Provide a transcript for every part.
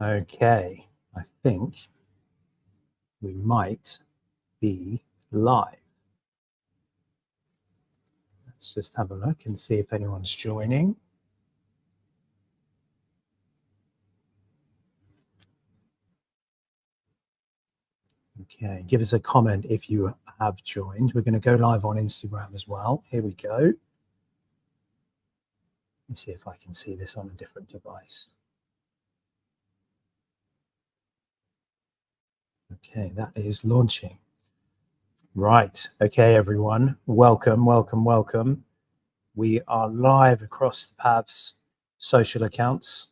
Okay, I think we might be live. Let's just have a look and see if anyone's joining. Okay, give us a comment if you have joined. We're going to go live on Instagram as well. Here we go. Let's see if I can see this on a different device. Okay, that is launching. Right. Okay, everyone. Welcome, welcome, welcome. We are live across the PAVS social accounts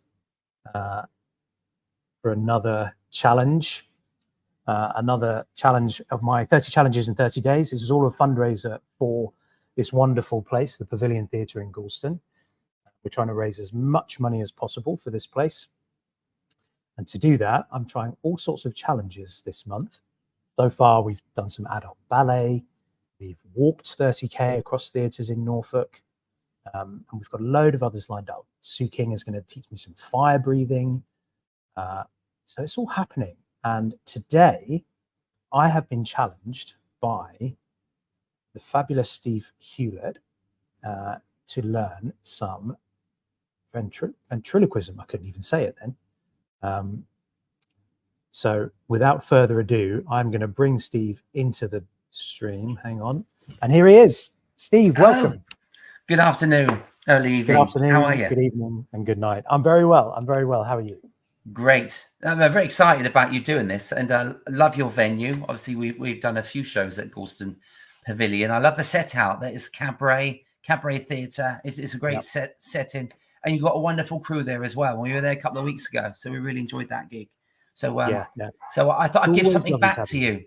for another challenge. Another challenge of my 30 challenges in 30 days. This is all a fundraiser for this wonderful place, the Pavilion Theatre in Galston. We're trying to raise as much money as possible for this place. And to do that, I'm trying all sorts of challenges this month. So far, we've done some adult ballet. We've walked 30K across theatres in Norfolk. And we've got a load of others lined up. Sue King is going to teach me some fire breathing. So it's all happening. And today, I have been challenged by the fabulous Steve Hewlett to learn some ventriloquism. I couldn't even say it then. So without further ado, I'm going to bring Steve into the stream. Hang on. And here he is. Steve, welcome. Good afternoon, early evening. Good afternoon, how are you? Good evening and good night. I'm very well. I'm very well. How are you? Great. I'm very excited about you doing this, and I love your venue. Obviously, we've done a few shows at Galston Pavilion. I love the set out. That is cabaret theatre. It's a great setting, and you've got a wonderful crew there as well. We were there a couple of weeks ago, so we really enjoyed that gig. So so I thought I'd give something back to you.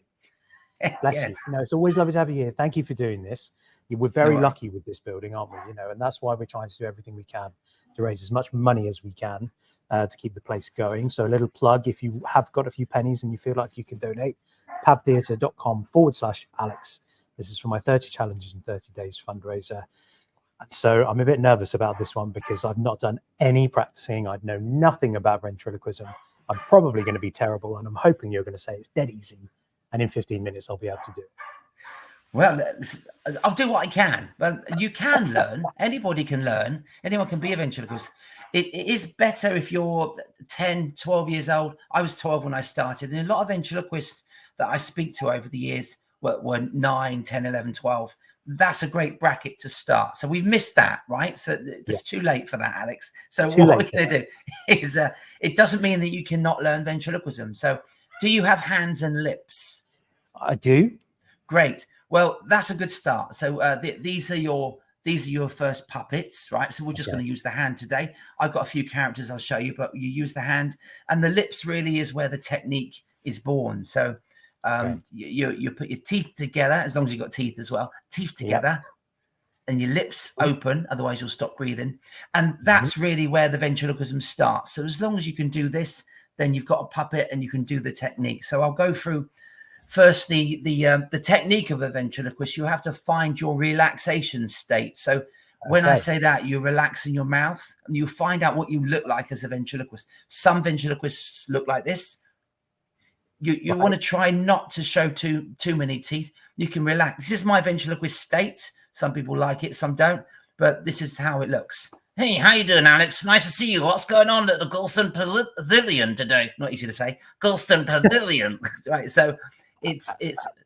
Bless you. No, it's always lovely to have you here. Thank you for doing this. We're very lucky with this building, aren't we? You know, and that's why we're trying to do everything we can to raise as much money as we can to keep the place going. So a little plug, if you have got a few pennies and you feel like you can donate, pavtheatre.com/Alex. This is for my 30 challenges in 30 days fundraiser. And so I'm a bit nervous about this one because I've not done any practicing. I know nothing about ventriloquism. I'm probably going to be terrible, and I'm hoping you're going to say it's dead easy. And in 15 minutes, I'll be able to do it. Well, I'll do what I can, but you can learn. Anybody can learn. Anyone can be a ventriloquist. It is better if you're 10, 12 years old. I was 12 when I started, and a lot of ventriloquists that I speak to over the years were 9, 10, 11, 12. That's a great bracket to start. So we've missed that, right? So it's too late for that, Alex. So what we're going to do is, it doesn't mean that you cannot learn ventriloquism. So do you have hands and lips? I do. Great. Well, that's a good start. So these are your first puppets, right? So we're just going to use the hand today. I've got a few characters I'll show you, but you use the hand, and the lips really is where the technique is born. So you put your teeth together, as long as you've got teeth as well, teeth together, and your lips open, otherwise you'll stop breathing. And that's really where the ventriloquism starts. So as long as you can do this, then you've got a puppet and you can do the technique. So I'll go through firstly the technique of a ventriloquist. You have to find your relaxation state. So when I say that, you relax in your mouth and you find out what you look like as a ventriloquist. Some ventriloquists look like this. You want to try not to show too many teeth. You can relax. This is my ventriloquist state. Some people like it, some don't, but this is how it looks. Hey, how you doing, Alex? Nice to see you. What's going on at the Galston Pavilion today? Not easy to say. Galston Pavilion. Right, so it's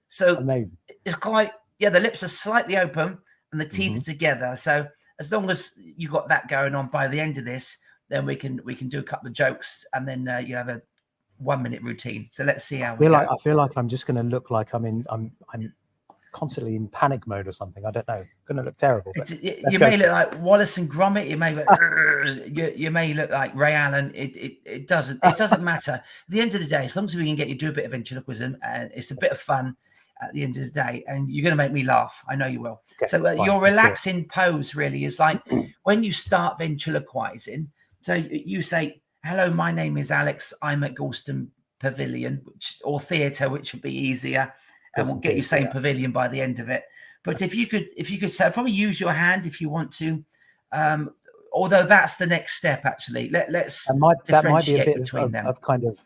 so amazing. It's quite, the lips are slightly open and the teeth are together. So as long as you got that going on, by the end of this, then we can do a couple of jokes, and then you have a 1-minute routine. So let's see how we go. I feel like I'm just going to look like I'm constantly in panic mode or something. I don't know. Going to look terrible. You may look like Wallace and Gromit. You may look, you may look like Ray Allen. It doesn't matter. At the end of the day, as long as we can get you to do a bit of ventriloquism, and it's a bit of fun at the end of the day, and you're going to make me laugh. I know you will. Okay, so your relaxing pose really is like when you start ventriloquizing. So you say, "Hello, my name is Alex. I'm at Galston Pavilion," or theatre, which would be easier. And we'll get you saying pavilion by the end of it. But if you could say, probably use your hand if you want to although that's the next step, actually. Let's that might be a differentiate bit between them. of kind of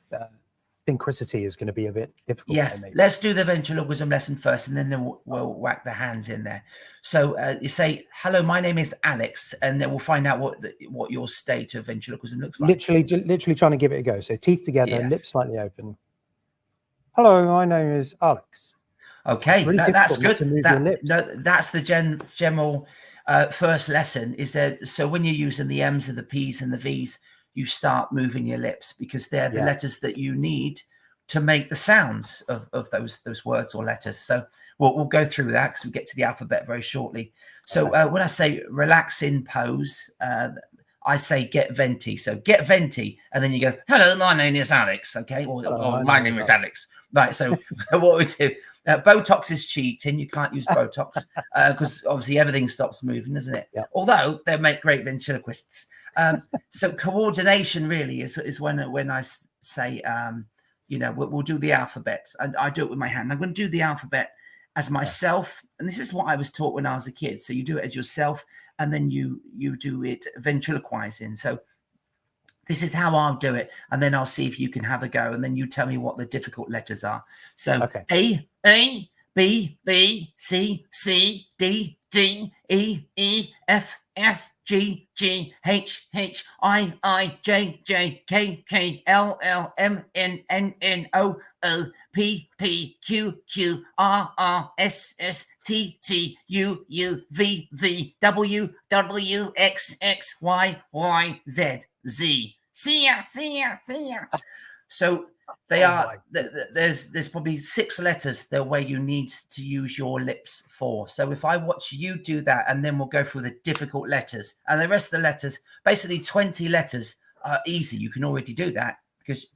synchronicity is going to be a bit difficult. Yes, there, maybe. let's do the ventriloquism lesson first, and then we'll whack the hands in there. So you say, "Hello, my name is Alex," and then we'll find out what your state of ventriloquism looks like. Literally trying to give it a go. So teeth together, Yes. lips slightly open. Hello, my name is Alex. Okay, really that's good. To move your lips. No, that's the general first lesson. Is there? So when you're using the M's and the P's and the V's, you start moving your lips because they're the letters that you need to make the sounds of those words or letters. So we'll go through that because we get to the alphabet very shortly. So when I say relax in pose, I say get venti. So get venti, and then you go, hello, my name is Alex. Okay, or my name is Alex. Right. So what we do. Botox is cheating. You can't use Botox because obviously everything stops moving, doesn't it? Yep. Although they make great ventriloquists. So coordination really is when I say, we'll do the alphabet. And I do it with my hand. I'm going to do the alphabet as myself. And this is what I was taught when I was a kid. So you do it as yourself, and then you do it ventriloquizing. So this is how I'll do it. And then I'll see if you can have a go. And then you tell me what the difficult letters are. So A, B, B, C, D, E, F, G, H, I, J, K, L, M, N, O, P, Q, R, S, T, U, V, W, X, Y, Z. See ya. So they are. There's probably 6 letters the way you need to use your lips for. So if I watch you do that, and then we'll go through the difficult letters, and the rest of the letters, basically 20 letters are easy. You can already do that because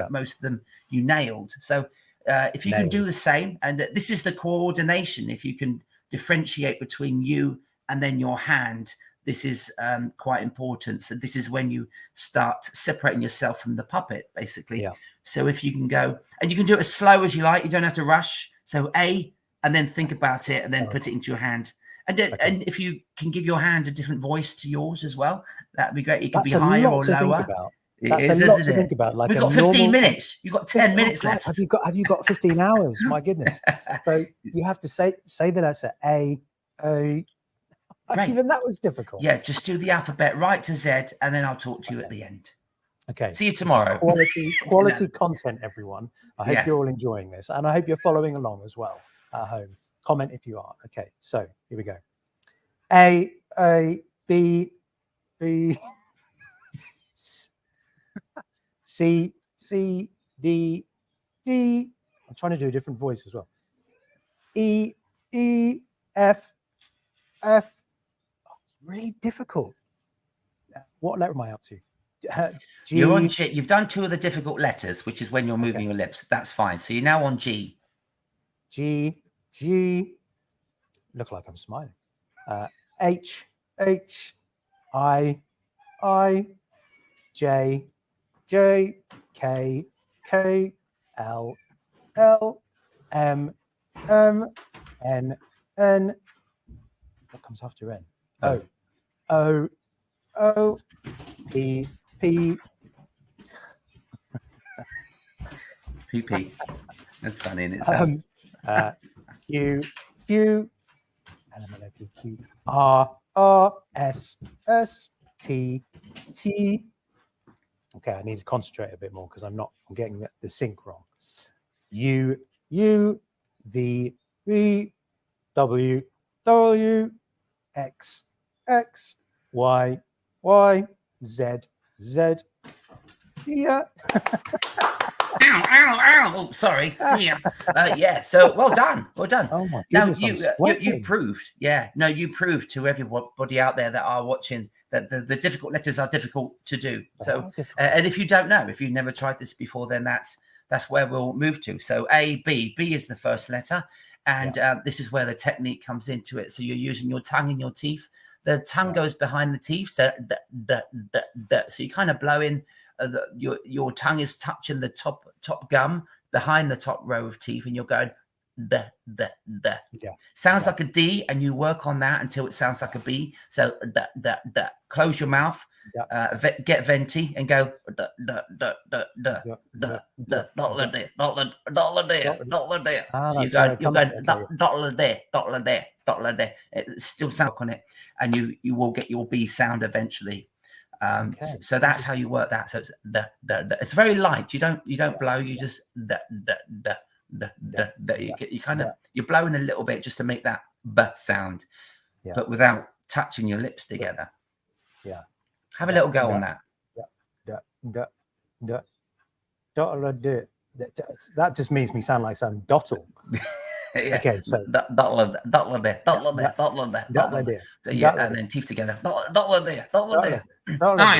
most of them you nailed. So if you can do the same, and this is the coordination. If you can differentiate between you and then your hand. This is quite important. So this is when you start separating yourself from the puppet, basically. Yeah. So if you can go, and you can do it as slow as you like. You don't have to rush. So A, and then think about it, and then put it into your hand. And and if you can give your hand a different voice to yours as well, that'd be great. It could be higher or lower. That's a lot to think about. Like we've got 15 minutes. You've got 10 minutes left. Have you got 15 hours? My goodness. So you have to say the letter A. Right. Even that was difficult. Yeah, just do the alphabet right to Z, and then I'll talk to you at the end. Okay. See you tomorrow. Quality content, everyone. I hope you're all enjoying this, and I hope you're following along as well at home. Comment if you are. Okay, so here we go. A, B, C, D. I'm trying to do a different voice as well. E, F. Really difficult. What letter am I up to? G. You're on G. You've done 2 of the difficult letters, which is when you're moving your lips. That's fine. So you're now on G. G. Look like I'm smiling. H. I. J. K. L. M. N. What comes after N? O. P. PP. That's funny in itself. Q. Q. R. S. T. Okay, I need to concentrate a bit more because I'm getting the sync wrong. U. V. W. X. Y. Z. See ya. Ow. Oh, sorry. See ya. Yeah. So well done. Oh my goodness, now you proved. Yeah. No, you proved to everybody out there that are watching that the difficult letters are difficult to do. So, and if you don't know, if you've never tried this before, then that's where we'll move to. So A, B. B is the first letter. And this is where the technique comes into it. So you're using your tongue and your teeth. The tongue goes behind the teeth. So so you kind of blow in. Your tongue is touching the top gum behind the top row of teeth, and you're going the. Yeah. Sounds like a D, and you work on that until it sounds like a B. So the. Close your mouth. Yeah. Get venti and go the. So you're going it still sound on it, and you will get your B sound eventually. So that's how you work that. So it's the. It's very light. You don't blow. You just the. You kind of you're blowing a little bit just to make that B sound, but without touching your lips together. Yeah. Have a little go on that. That just makes me sound like some dottle. Yeah. Okay, so dottle there. So yeah, and then teeth together. Dottle there. I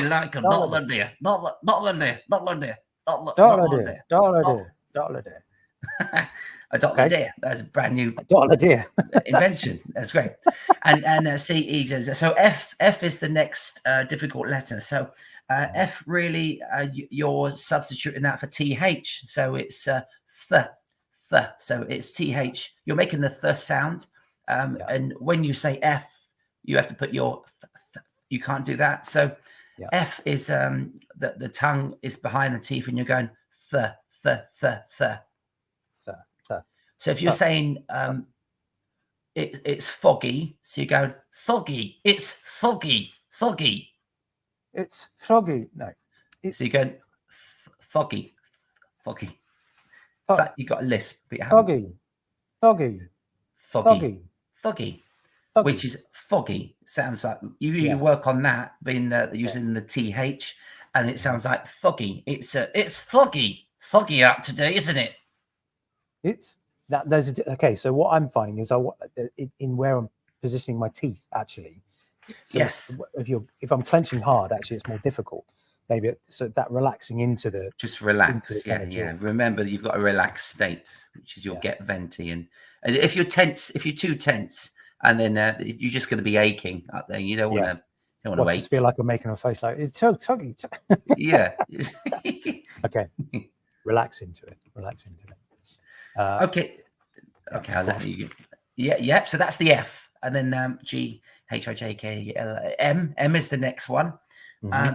like a dottle there. A dottle there. That's a brand new invention. That's great. And C, E. So F is the next difficult letter. So F really you're substituting that for TH. So it's th. So it's TH. You're making the th sound. And when you say F, you have to put your you can't do that. So F is the tongue is behind the teeth, and you're going th. So if you're saying it's foggy, so you go foggy. It's foggy. It's foggy. No, it's so you go foggy. So you got a lisp, but foggy, which is foggy. Sounds like you work on that, being using the TH, and it sounds like foggy. It's foggy out today, isn't it? It's that there's okay. So what I'm finding is in where I'm positioning my teeth actually. So yes. If I'm clenching hard, actually, it's more difficult. Maybe so that relaxing into the just relax. Remember, you've got a relaxed state, which is your get venti, and if you're tense, if you're too tense, and then you're just going to be aching up there. You don't want to. Don't want to just feel like I'm making a face like it's so tuggy. Yeah. Okay. Relax into it. Okay. I'll let you. Yeah. So that's the F, and then G, H, I, J, K, L, M. M is the next one.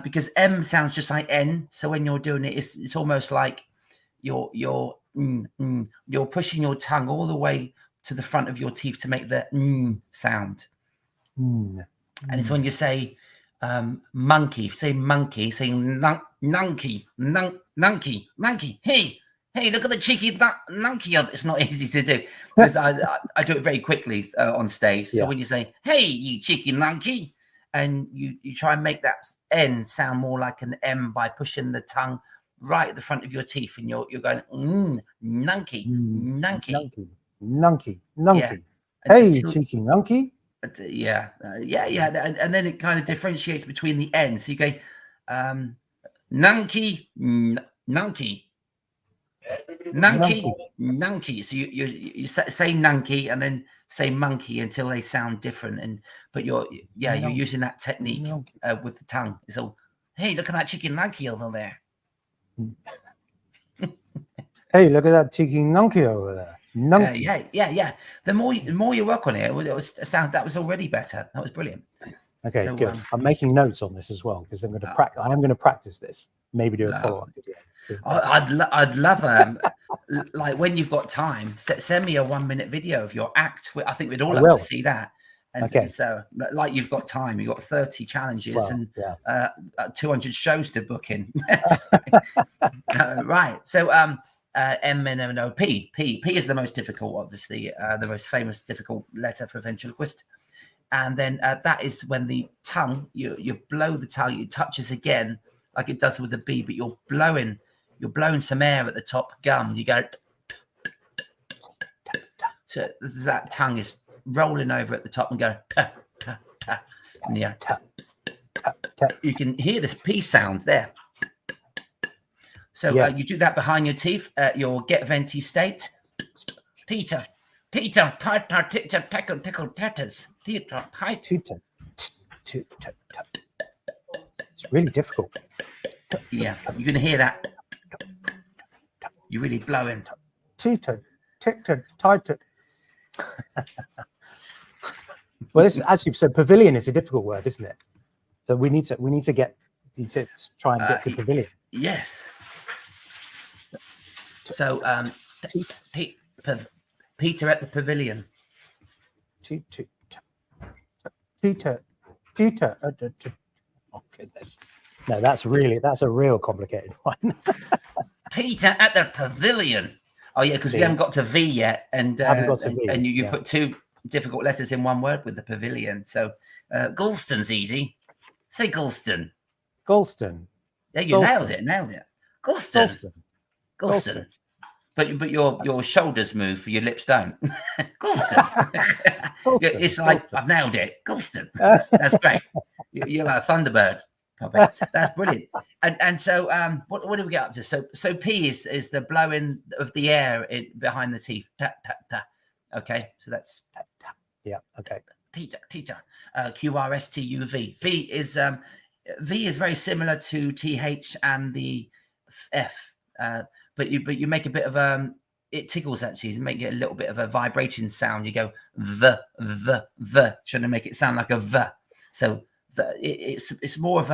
Because M sounds just like N, so when you're doing it, it's almost like you're pushing your tongue all the way to the front of your teeth to make the sound. And it's when you say monkey, say monkey, say nunky. Hey, look at the cheeky nunky. It's not easy to do because I do it very quickly on stage. So when you say, hey, you cheeky nunky, and you try and make that N sound more like an M by pushing the tongue right at the front of your teeth, and you're going nunky. Yeah. Hey, cheeky nunky. And then it kind of differentiates between the N. So you go nunky. So you say nunky and then say monkey until they sound different, but you're using that technique with the tongue. It's all, hey, look at that chicken nunky over there. Hey, look at that chicken nunky over there. Nunky. Yeah. The more you work on it, that was already better. That was brilliant. Okay, so, good. I'm making notes on this as well because I'm going to practice. I am going to practice this. Maybe do a follow-up video. I'd love like when you've got time, send me a 1-minute video of your act. I think we'd all love to see that. And so, like, you've got time. You've got 30 challenges and 200 shows to book in. Right. So M and N O P. P is the most difficult, obviously, the most famous difficult letter for ventriloquist. And then that is when the tongue, you blow the tongue, it touches again like it does with the B, but you're blowing some air at the top gum. You go, so that tongue is rolling over at the top and go, you can hear this P sound there. So you do that behind your teeth, your get venti state. Peter, tickle, tatters. It's really difficult. Yeah, you can hear that. You're really blowing. Well, this actually, so pavilion is a difficult word, isn't it? So we need to try and get to pavilion. Yes. So Peter at the pavilion. Peter. Oh goodness. No, that's a real complicated one. Peter at the pavilion. Oh yeah, because we haven't got to V yet, and you put two difficult letters in one word with the pavilion. So Gulston's easy. Say Gulston. Gulston. Yeah, you nailed it. Gulston. But your shoulders move, your lips don't. Gulston. It's like I've nailed it. Gulston. That's great. You're like a Thunderbird puppet. That's brilliant. And so what do we get up to? So P is the blowing of the air behind the teeth. Ta, ta, ta. Okay, so that's okay. Tita. QRSTUV. V is very similar to TH and the F. But you make a bit of it tickles actually. You make it a little bit of a vibrating sound. You go the trying to make it sound like a V. So it's more of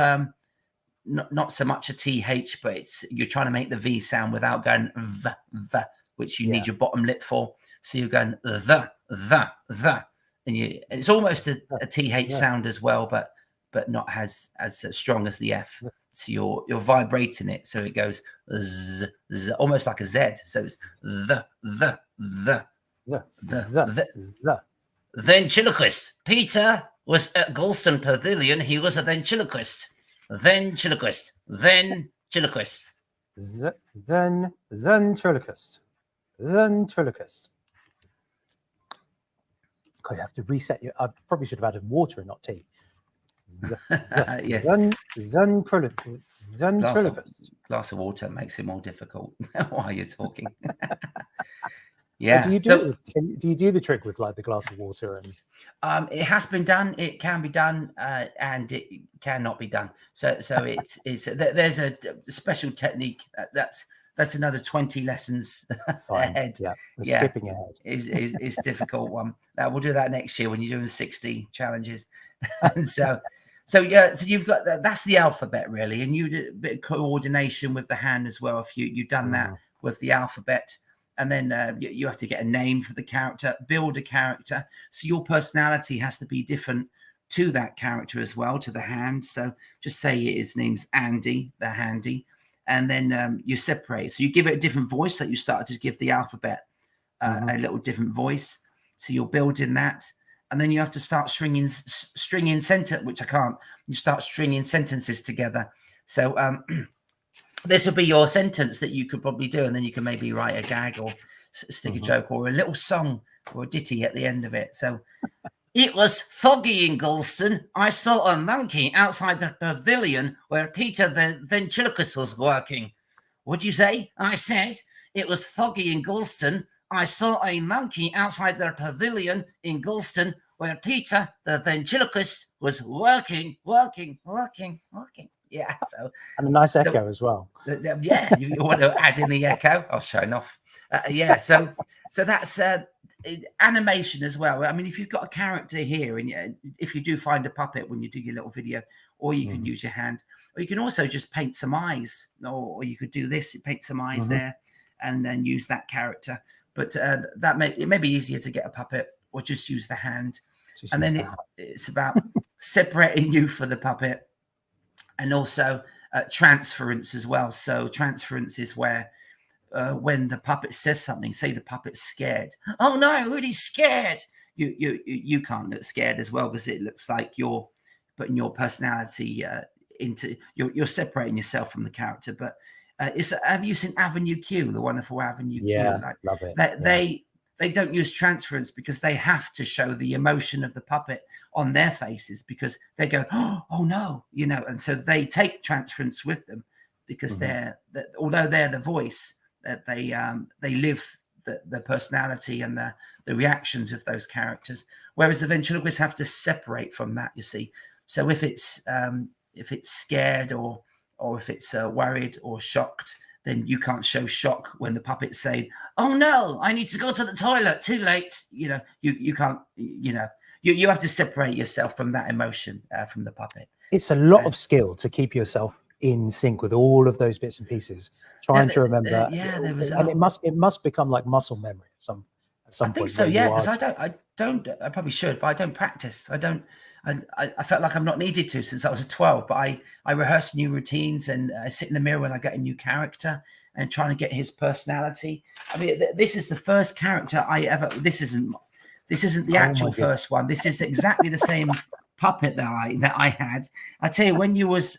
not so much a TH, but you're trying to make the V sound without going V, which you need your bottom lip for. So you're going the, and it's almost a TH sound as well, but not as strong as the F. So you're vibrating it, so it goes z, almost like a Z. So it's the. Ventriloquist. Peter was at Gulston Pavilion. He was a ventriloquist. Ventriloquist. Ventriloquist. Ventriloquist. God, you have to reset your. I probably should have added water and not tea. Yes. Ventriloquist. Glass of water makes it more difficult while you're talking. Yeah. Do you do the trick with like the glass of water and? It has been done. It can be done, and it cannot be done. So there's a special technique. That's another 20 lessons ahead. Yeah, skipping ahead is difficult one. We'll do that next year when you're doing 60 challenges. And so you've got that's the alphabet really, and you did a bit of coordination with the hand as well. If you've done that with the alphabet. And then you have to get a name for the character, build a character. So your personality has to be different to that character as well, to the hand. So just say his name's Andy, the handy. And then you separate. So you give it a different voice. Like you started to give the alphabet a little different voice. So you're building that. And then you have to start stringing sentence, which I can't. You start stringing sentences together. So this will be your sentence that you could probably do, and then you can maybe write a gag or stick a joke or a little song or a ditty at the end of it. So it was foggy in Gulston. I saw a monkey outside the pavilion where Peter the ventriloquist was working. What'd you say? I said it was foggy in Gulston. I saw a monkey outside the pavilion in Gulston where Peter the ventriloquist was working. Yeah, so and a nice echo as well. Yeah, you want to add in the echo? I'll show off. So that's animation as well. I mean, if you've got a character here, and if you do find a puppet when you do your little video, or you can use your hand, or you can also just paint some eyes, or you could do this, paint some eyes there, and then use that character. But it may be easier to get a puppet, or just use the hand, and then it's about separating you for the puppet. And also transference as well. So transference is where when the puppet says something, say the puppet's scared. Oh no, I'm really scared. You can't look scared as well, because it looks like you're putting your personality into you're separating yourself from the character. But have you seen Avenue Q, the wonderful Avenue Q? Yeah, love it. They don't use transference because they have to show the emotion of the puppet on their faces, because they go, oh no, and so they take transference with them, because although they're the voice, that they live the personality and the reactions of those characters. Whereas the ventriloquists have to separate from that, you see. So if it's scared or if it's worried or shocked, then you can't show shock when the puppet's saying, "Oh no, I need to go to the toilet, too late." You can't, you have to separate yourself from that emotion, from the puppet. It's a lot of skill to keep yourself in sync with all of those bits and pieces, trying to remember. There was, and it must become like muscle memory at some I think point. so, yeah, because I probably should, but I don't practice. I felt like I'm not needed to since I was 12, but I rehearse new routines, and I sit in the mirror when I get a new character and trying to get his personality. I mean, this is the first character I ever, this isn't the actual first one. This is exactly the same puppet that I had. I tell you, when you was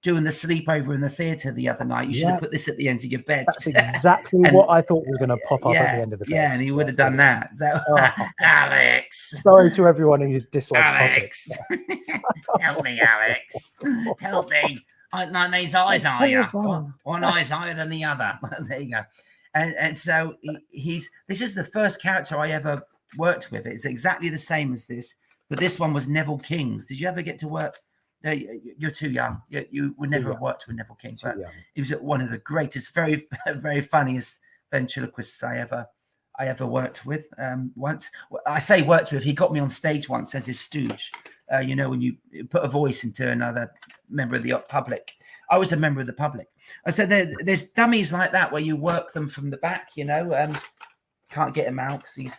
doing the sleepover in the theatre the other night, you should have put this at the end of your bed. That's exactly what I thought was going to pop up at the end of the bed. Yeah, and he would have done that. So, Alex. Sorry to everyone who dislikes Alex. Help me, Alex. Help me. These eyes are you. One eye's higher than the other. There you go. And so this is the first character I ever worked with. It's exactly the same as this, but this one was Neville King's. Did you ever get to work? You're too young. You would never have worked with Neville King, but he was one of the greatest, very, very funniest ventriloquists I ever worked with. Once I say worked with, he got me on stage once as his stooge. When you put a voice into another member of the public. I was a member of the public. I said there's dummies like that where you work them from the back. Can't get him out because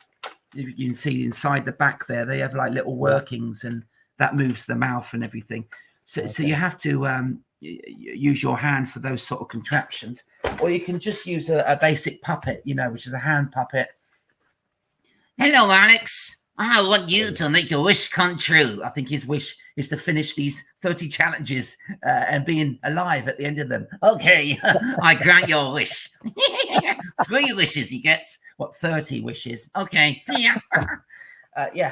you can see inside the back there. They have like little workings, and that moves the mouth and everything. So you have to use your hand for those sort of contraptions, or you can just use a basic puppet, which is a hand puppet. Hello, Alex. I want you to make your wish come true. I think his wish is to finish these 30 challenges and being alive at the end of them. Okay, I grant your wish. 3 wishes he gets. 30 wishes? Okay, see ya.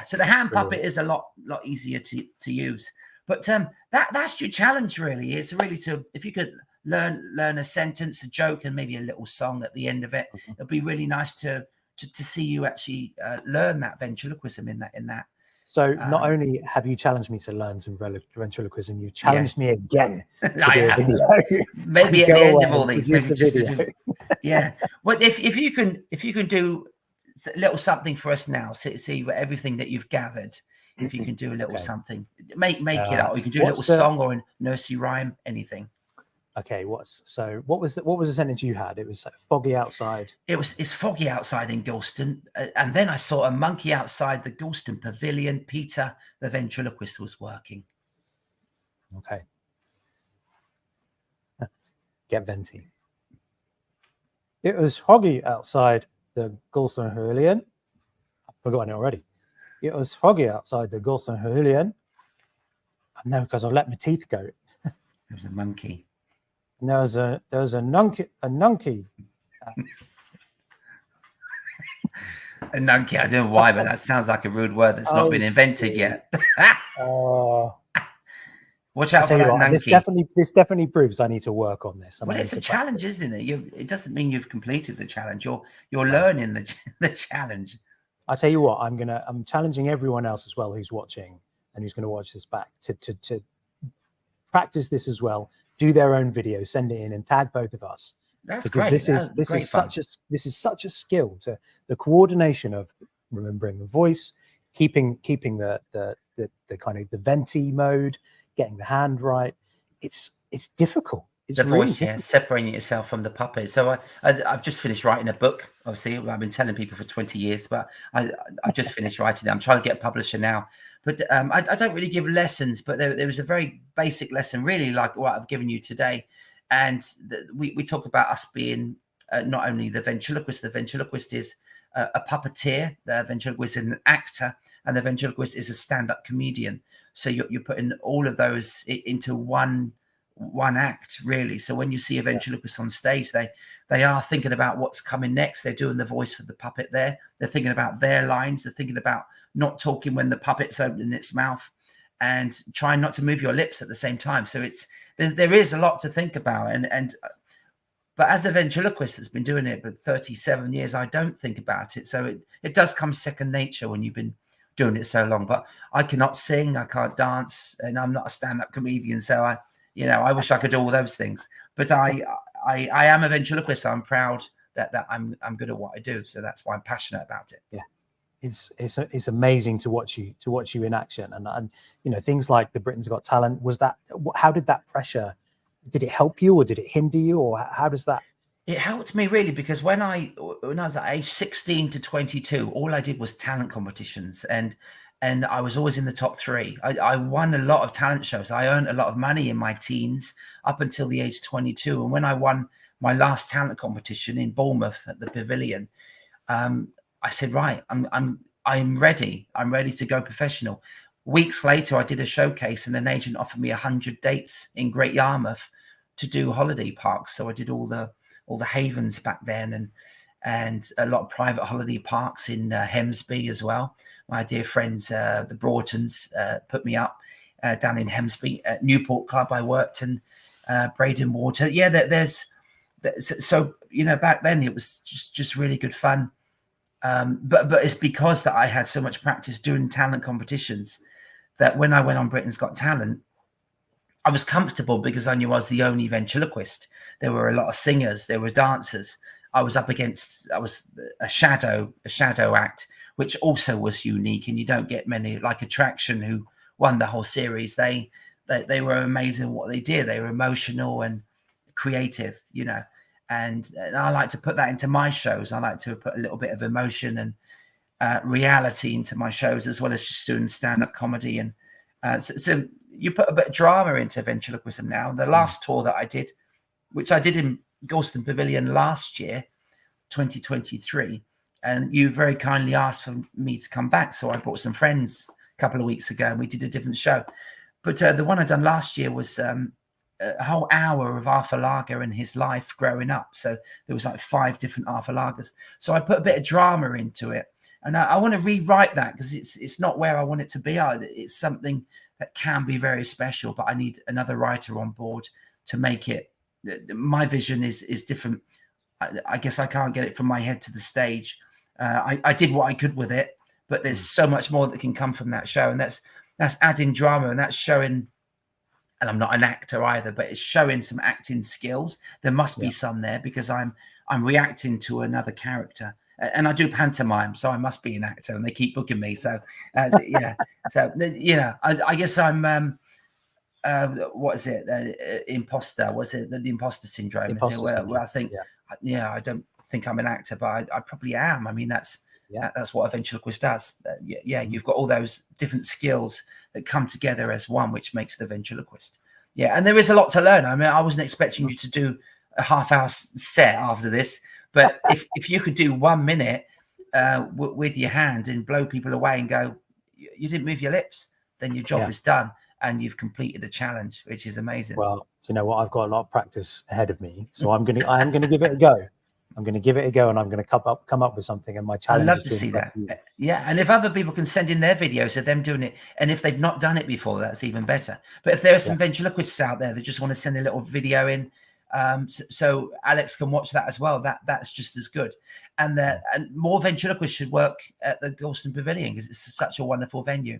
So the hand puppet is a lot easier to use. But that's your challenge, really. It's really if you could learn a sentence, a joke, and maybe a little song at the end of it. It'd be really nice to see you actually learn that ventriloquism in that. So not only have you challenged me to learn some ventriloquism, you've challenged me again to do a video. Maybe at the end of all these, yeah. Well, if you can do a little something for us now, see everything that you've gathered. If you can do a little something, make it up. Or you can do a little song or a nursery rhyme, anything. Okay, what was the sentence you had? It was foggy outside. It's foggy outside in Galston, and then I saw a monkey outside the Galston Pavilion. Peter, the ventriloquist, was working. Okay. Get venti. It was foggy outside the Galston Pavilion. I've forgotten it already. It was foggy outside the Galston Pavilion. No, because I let my teeth go. There was a monkey. And there was a nunky. A nunky, I don't know why, but that sounds like a rude word that's not been invented yet. Watch out for that nunky. This definitely proves I need to work on this. Well, it's a challenge, isn't it? It doesn't mean you've completed the challenge. You're learning the challenge. I tell you what, I'm challenging everyone else as well who's watching and who's going to watch this back to practice this as well. Do their own video, send it in, and tag both of us. That's great. This is such a skill to the coordination of remembering the voice, keeping the kind of the venti mode, getting the hand right. It's difficult. It's the really voice, separating yourself from the puppet. So I've just finished writing a book. Obviously, I've been telling people for 20 years, but I've just finished writing it. I'm trying to get a publisher now. But I don't really give lessons, but there was a very basic lesson, really like what I've given you today. And we talk about us being not only the ventriloquist. The ventriloquist is a puppeteer. The ventriloquist is an actor, and the ventriloquist is a stand-up comedian. So you're putting all of those into one act, really. So when you see a ventriloquist on stage, they are thinking about what's coming next. They're doing the voice for the puppet there. They're thinking about their lines. They're thinking about not talking when the puppet's opening its mouth, and trying not to move your lips at the same time. So there is a lot to think about. But as a ventriloquist that's been doing it for 37 years, I don't think about it. So it does come second nature when you've been doing it so long. But I cannot sing, I can't dance, and I'm not a stand-up comedian. So I wish I could do all those things. But I I am a ventriloquist. I'm proud that I'm good at what I do. So that's why I'm passionate about it. Yeah. It's amazing to watch you in action, and you know, things like the Britain's Got Talent. How did that pressure, did it help you or did it hinder you, or how does that? It helped me really, because when I was at age 16 to 22, all I did was talent competitions, and I was always in the top 3. I won a lot of talent shows. I earned a lot of money in my teens up until the age 22, and when I won my last talent competition in Bournemouth at the Pavilion, I said, right, I'm ready. I'm ready to go professional. Weeks later, I did a showcase, and an agent offered me 100 dates in Great Yarmouth to do holiday parks. So I did all the havens back then, and a lot of private holiday parks in Hemsby as well. My dear friends, the Broughtons, put me up down in Hemsby at Newport Club. I worked, and Braden Water. Yeah, so you know, back then it was just really good fun. But it's because that I had so much practice doing talent competitions that when I went on Britain's Got Talent, I was comfortable because I knew I was the only ventriloquist. There were a lot of singers, there were dancers. I was a shadow act, which also was unique, and you don't get many, like Attraction, who won the whole series. They were amazing at what they did. They were emotional and creative, you know. And I like to put that into my shows. I like to put a little bit of emotion and reality into my shows, as well as just doing stand-up comedy. And so you put a bit of drama into ventriloquism now. The last tour that I did, which I did in Galston Pavilion last year, 2023, and you very kindly asked for me to come back. So I brought some friends a couple of weeks ago, and we did a different show. But the one I done last year was a whole hour of Arthur Lager and his life growing up. So there was like 5 different Arthur Lagers. So I put a bit of drama into it, and I want to rewrite that, because it's not where I want it to be. It's something that can be very special, but I need another writer on board to make it. My vision is different. I guess I can't get it from my head to the stage. I did what I could with it, but there's so much more that can come from that show, and that's adding drama, and that's showing. And I'm not an actor either, but it's showing some acting skills. There must be some there, because I'm reacting to another character, and I do pantomime, so I must be an actor, and they keep booking me. So yeah, so you know, I guess I'm what is it? Imposter? Was it the imposter syndrome? Imposter syndrome. Where I think, I don't think I'm an actor, but I probably am. I mean, that's what a ventriloquist does. You've got all those different skills that come together as one, which makes the ventriloquist. Yeah, and there is a lot to learn. I mean, I wasn't expecting you to do a half-hour set after this, but if you could do 1 minute with your hand and blow people away and go, you didn't move your lips, then your job is done, and you've completed a challenge, which is amazing. Well, you know what? I've got a lot of practice ahead of me, so I am going to give it a go. I'm going to give it a go, and I'm going to come up with something. And my challenge I'd love to see that. Yeah, and if other people can send in their videos of them doing it, and if they've not done it before, that's even better. But if there are some ventriloquists out there that just want to send a little video in, so Alex can watch that as well, that's just as good. And more ventriloquists should work at the Galston Pavilion, because it's such a wonderful venue.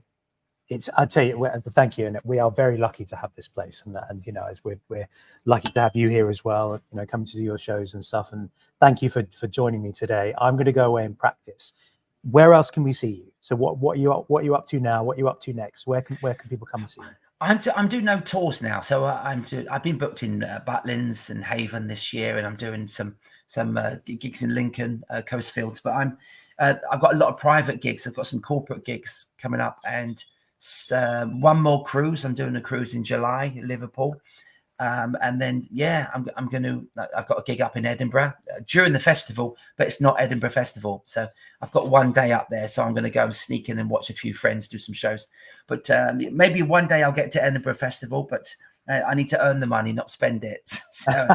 I'd say, thank you, and we are very lucky to have this place, and you know, as we're lucky to have you here as well, you know, coming to do your shows and stuff. And thank you for joining me today. I'm going to go away and practice. Where else can we see you? So what are you up to now? What are you up to next? Where can people come and see you? I'm doing no tours now, so I've been booked in Butlins and Haven this year, and I'm doing some gigs in Lincoln, Coastfields. But I've got a lot of private gigs. I've got some corporate gigs coming up, and one more cruise. I'm doing a cruise in July in Liverpool, and then I've got a gig up in Edinburgh during the festival, but it's not Edinburgh Festival, so I've got one day up there, so I'm going to go and sneak in and watch a few friends do some shows. But maybe one day I'll get to Edinburgh Festival, but I need to earn the money, not spend it. So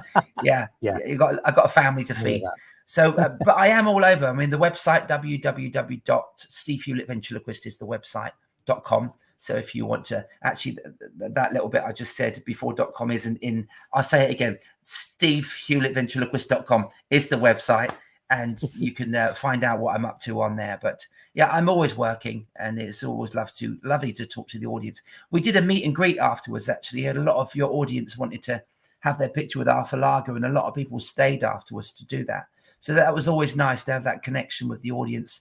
I've got a family to feed. So, but I am all over. I mean, the website www.stevehewlettventriloquist is the website.com. So if you want to, actually, that little bit I just said before .com isn't in. I'll say it again. stevehewlettventriloquist.com is the website, and you can find out what I'm up to on there. But yeah, I'm always working, and it's always lovely to talk to the audience. We did a meet and greet afterwards. Actually, a lot of your audience wanted to have their picture with Arthur Lager, and a lot of people stayed afterwards to do that. So that was always nice to have that connection with the audience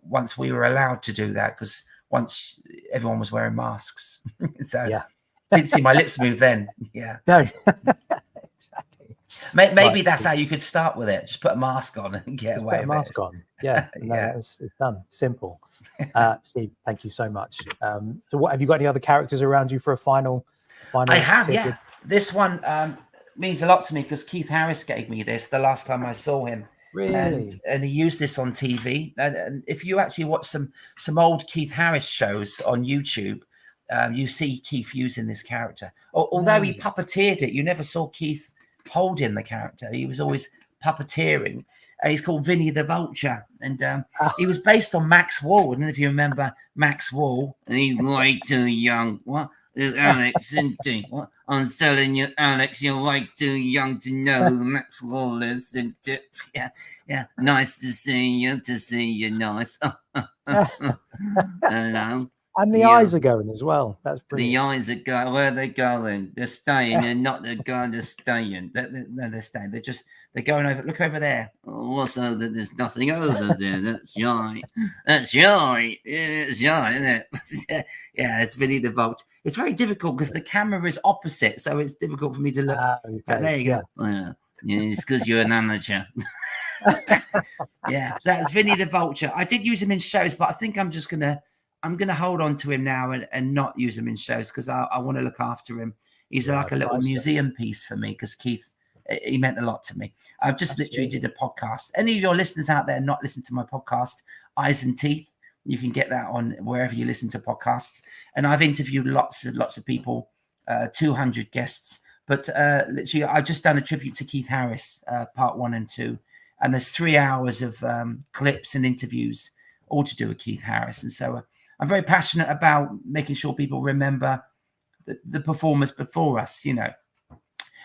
once we were allowed to do that, because once everyone was wearing masks. So yeah, didn't see my lips move then. Yeah. no, exactly. Maybe Right, that's how you could start with it. Just put a mask on and get away put a with mask it. on. Yeah, no, Yeah. it's done. Simple. Steve, thank you so much. So, what have you got? Any other characters around you for a final? I have, tip? yeah. This one means a lot to me because Keith Harris gave me this the last time I saw him. Really? And he used this on TV. And if you actually watch some old Keith Harris shows on YouTube, you see Keith using this character. Although he puppeteered it, you never saw Keith holding the character. He was always puppeteering. He's called Vinny the Vulture, and he was based on Max Wall. I don't know if you remember Max Wall. And he's like too young. What? Alex, isn't he? What? I'm telling you, Alex, you're like too young to know who Max Wall is, isn't it? Yeah, yeah. Nice to see you. Nice. Hello. And the eyes are going as well. That's brilliant. The eyes are going. Where are they going? They're staying. They're not. They're going. They're staying. They're staying. They're going over. Look over there. Oh, what's over? There's nothing over there. That's right. That's right. Yeah, it's right, isn't it? Yeah, it's Vinny the Vulture. It's very difficult because the camera is opposite, so it's difficult for me to look. Okay. But there you go. Yeah, it's because you're an amateur. Yeah, so that's Vinny the Vulture. I did use him in shows, but I think I'm gonna hold on to him now and not use him in shows because I want to look after him. He's like a little museum piece for me because Keith, he meant a lot to me. I've just literally did a podcast. Any of your listeners out there not listening to my podcast, Eyes and Teeth, you can get that on wherever you listen to podcasts. And I've interviewed lots of people, 200 guests. But literally, I've just done a tribute to Keith Harris, part 1 and 2. And there's 3 hours of clips and interviews, all to do with Keith Harris. And so I'm very passionate about making sure people remember the performers before us, you know.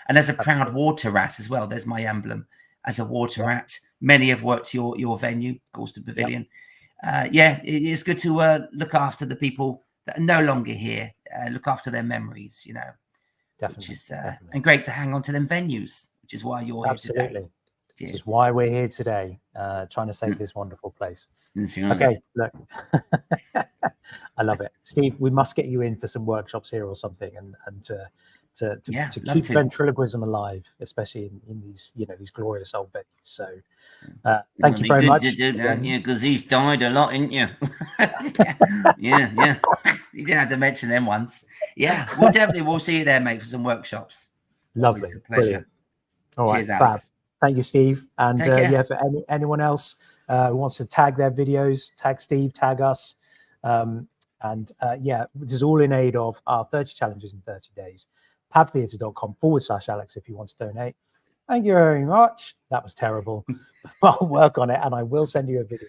And as a proud water rat as well, there's my emblem as a water rat. Many have worked your venue, Galston Pavilion. It's good to look after the people that are no longer here, look after their memories, you know. Definitely. Which is and great to hang on to them venues, which is why you're here today. This is why we're here today, trying to save this wonderful place. Okay, look, I love it, Steve. We must get you in for some workshops here or something, and to keep ventriloquism alive, especially in these these glorious old venues. So, thank you very much. Because he's died a lot, ain't you? yeah. You didn't have to mention them once. Yeah, we'll see you there, mate, for some workshops. Lovely, it's a pleasure. Brilliant. All right, cheers, fab. Thank you, Steve. And for anyone else who wants to tag their videos, tag Steve, tag us. This is all in aid of our 30 challenges in 30 days. pavtheatre.com/Alex if you want to donate. Thank you very much. That was terrible. I'll work on it and I will send you a video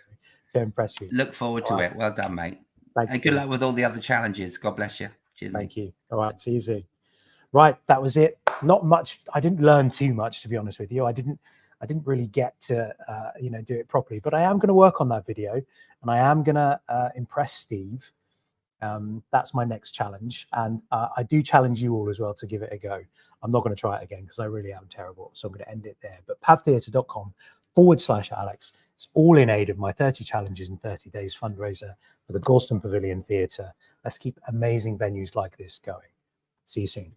to impress you. Look forward to it. Well done, mate. Thanks. And good luck with all the other challenges. God bless you. Cheers, Thank you. All right. See you soon. Right. That was it. Not much. I didn't learn too much, to be honest with you. I didn't really get to do it properly, but I am going to work on that video and I am going to impress Steve. That's my next challenge, and I do challenge you all as well to give it a go. I'm not going to try it again because I really am terrible, so I'm going to end it there. But pavtheatre.com/Alex. It's all in aid of my 30 challenges in 30 days fundraiser for the Galston Pavilion Theatre. Let's keep amazing venues like this going. See you soon.